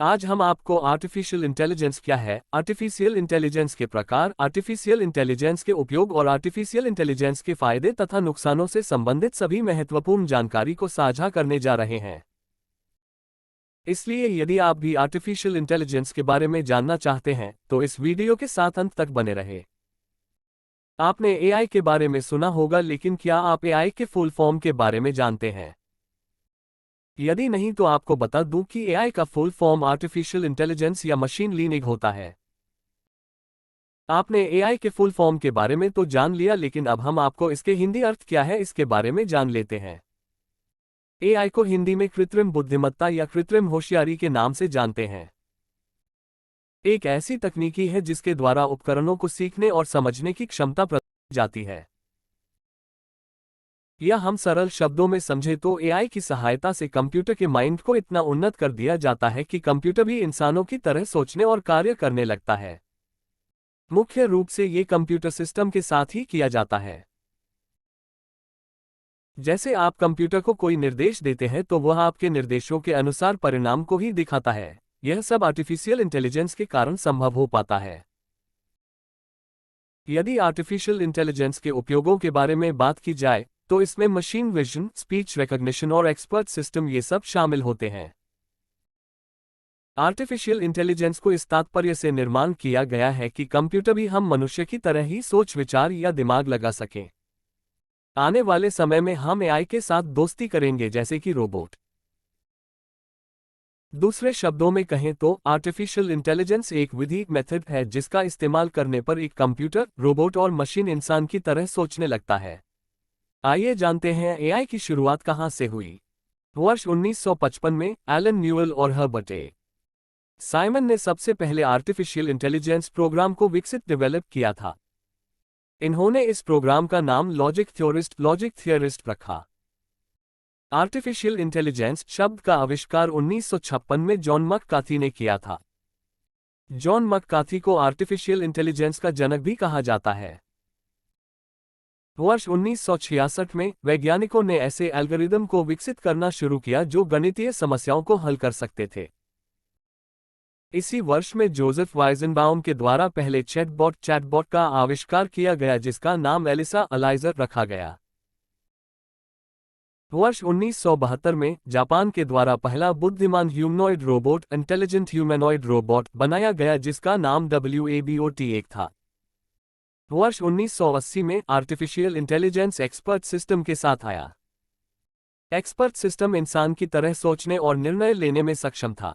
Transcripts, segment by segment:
आज हम आपको आर्टिफिशियल इंटेलिजेंस क्या है, आर्टिफिशियल इंटेलिजेंस के प्रकार, आर्टिफिशियल इंटेलिजेंस के उपयोग और आर्टिफिशियल इंटेलिजेंस के फायदे तथा नुकसानों से संबंधित सभी महत्वपूर्ण जानकारी को साझा करने जा रहे हैं। इसलिए यदि आप भी आर्टिफिशियल इंटेलिजेंस के बारे में जानना चाहते हैं तो इस वीडियो के साथ अंत तक बने रहे। आपने एआई के बारे में सुना होगा, लेकिन क्या आप एआई के फुल फॉर्म के बारे में जानते हैं? यदि नहीं तो आपको बता दूं कि एआई का फुल फॉर्म आर्टिफिशियल इंटेलिजेंस या मशीन लर्निंग होता है। आपने एआई के फुल फॉर्म के बारे में तो जान लिया, लेकिन अब हम आपको इसके हिंदी अर्थ क्या है इसके बारे में जान लेते हैं। एआई को हिंदी में कृत्रिम बुद्धिमत्ता या कृत्रिम होशियारी के नाम से जानते हैं। एक ऐसी तकनीकी है जिसके द्वारा उपकरणों को सीखने और समझने की क्षमता प्रदान की जाती है। या हम सरल शब्दों में समझे तो एआई की सहायता से कंप्यूटर के माइंड को इतना उन्नत कर दिया जाता है कि कंप्यूटर भी इंसानों की तरह सोचने और कार्य करने लगता है। मुख्य रूप से ये कंप्यूटर सिस्टम के साथ ही किया जाता है। जैसे आप कंप्यूटर को कोई निर्देश देते हैं तो वह आपके निर्देशों के अनुसार परिणाम को ही दिखाता है। यह सब आर्टिफिशियल इंटेलिजेंस के कारण संभव हो पाता है। यदि आर्टिफिशियल इंटेलिजेंस के उपयोगों के बारे में बात की जाए तो इसमें मशीन विजन, स्पीच रिकॉग्निशन और एक्सपर्ट सिस्टम ये सब शामिल होते हैं। आर्टिफिशियल इंटेलिजेंस को इस तात्पर्य से निर्माण किया गया है कि कंप्यूटर भी हम मनुष्य की तरह ही सोच विचार या दिमाग लगा सकें। आने वाले समय में हम एआई के साथ दोस्ती करेंगे, जैसे कि रोबोट। दूसरे शब्दों में कहें तो आर्टिफिशियल इंटेलिजेंस एक विधि मेथड है जिसका इस्तेमाल करने पर एक कंप्यूटर, रोबोट और मशीन इंसान की तरह सोचने लगता है। आइए जानते हैं एआई की शुरुआत कहां से हुई। वर्ष 1955 में एलन न्यूएल और हर्बर्ट ए साइमन ने सबसे पहले आर्टिफिशियल इंटेलिजेंस प्रोग्राम को विकसित डेवलप किया था। इन्होंने इस प्रोग्राम का नाम लॉजिक थियोरिस्ट रखा। आर्टिफिशियल इंटेलिजेंस शब्द का आविष्कार 1956 में जॉन मककार्थी ने किया था। जॉन मककार्थी को आर्टिफिशियल इंटेलिजेंस का जनक भी कहा जाता है। वर्ष 1966 में वैज्ञानिकों ने ऐसे एल्गोरिदम को विकसित करना शुरू किया जो गणितीय समस्याओं को हल कर सकते थे। इसी वर्ष में जोसेफ वाइजनबाउम के द्वारा पहले चैटबॉट का आविष्कार किया गया, जिसका नाम एलिसा अलाइजर रखा गया। वर्ष 1972 में जापान के द्वारा पहला बुद्धिमान humanoid robot, intelligent humanoid robot बनाया गया, जिसका नाम WABOT-1 था। वर्ष 1980 में आर्टिफिशियल इंटेलिजेंस एक्सपर्ट सिस्टम के साथ आया। एक्सपर्ट सिस्टम इंसान की तरह सोचने और निर्णय लेने में सक्षम था।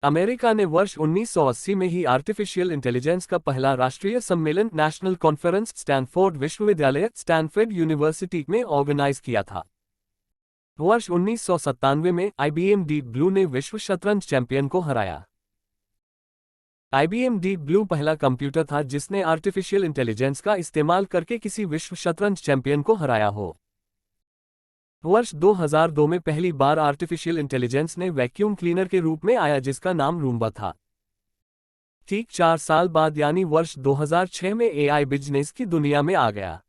अमेरिका ने वर्ष 1980 में ही आर्टिफिशियल इंटेलिजेंस का पहला राष्ट्रीय सम्मेलन नेशनल कॉन्फ्रेंस स्टैनफोर्ड विश्वविद्यालय स्टैनफोर्ड यूनिवर्सिटी में ऑर्गेनाइज किया था। वर्ष 1997 में IBM डीप ब्लू ने विश्व शतरंज चैंपियन को हराया। IBM डीप ब्लू पहला कंप्यूटर था जिसने आर्टिफिशियल इंटेलिजेंस का इस्तेमाल करके किसी विश्व शतरंज चैंपियन को हराया हो। वर्ष 2002 में पहली बार आर्टिफिशियल इंटेलिजेंस ने वैक्यूम क्लीनर के रूप में आया, जिसका नाम रूम्बा था। ठीक 4 साल बाद यानी वर्ष 2006 में एआई बिजनेस की दुनिया में आ गया।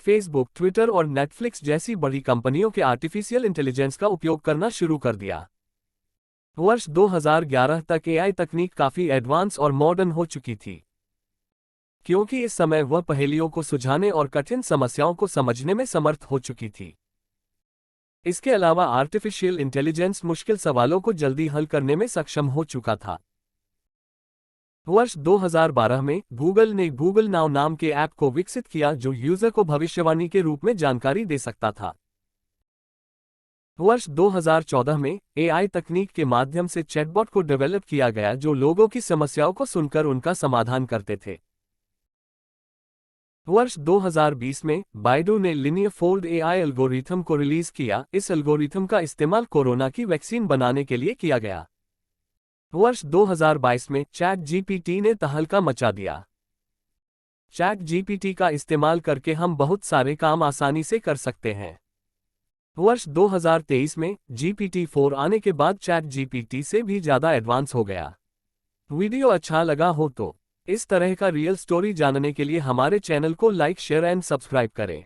फेसबुक, ट्विटर और नेटफ्लिक्स जैसी बड़ी कंपनियों के आर्टिफिशियल इंटेलिजेंस का उपयोग करना शुरू कर दिया। वर्ष 2011 तक एआई तकनीक काफी एडवांस और मॉडर्न हो चुकी थी, क्योंकि इस समय वह पहेलियों को सुलझाने और कठिन समस्याओं को समझने में समर्थ हो चुकी थी। इसके अलावा आर्टिफिशियल इंटेलिजेंस मुश्किल सवालों को जल्दी हल करने में सक्षम हो चुका था। वर्ष 2012 में गूगल ने गूगल नाउ नाम के ऐप को विकसित किया जो यूजर को भविष्यवाणी के रूप में जानकारी दे सकता था। वर्ष 2014 में एआई तकनीक के माध्यम से चैटबॉट को डेवलप किया गया जो लोगों की समस्याओं को सुनकर उनका समाधान करते थे। वर्ष 2020 में बाइडू ने लिनियर फोल्ड एआई एल्गोरिथम को रिलीज किया। इस एल्गोरिथम का इस्तेमाल कोरोना की वैक्सीन बनाने के लिए किया गया। वर्ष 2022 में चैट जीपीटी ने तहलका मचा दिया। चैट जीपीटी का इस्तेमाल करके हम बहुत सारे काम आसानी से कर सकते हैं। वर्ष 2023 में GPT-4 आने के बाद चैट जीपीटी से भी ज़्यादा एडवांस हो गया। वीडियो अच्छा लगा हो तो इस तरह का रियल स्टोरी जानने के लिए हमारे चैनल को लाइक, शेयर एंड सब्सक्राइब करें।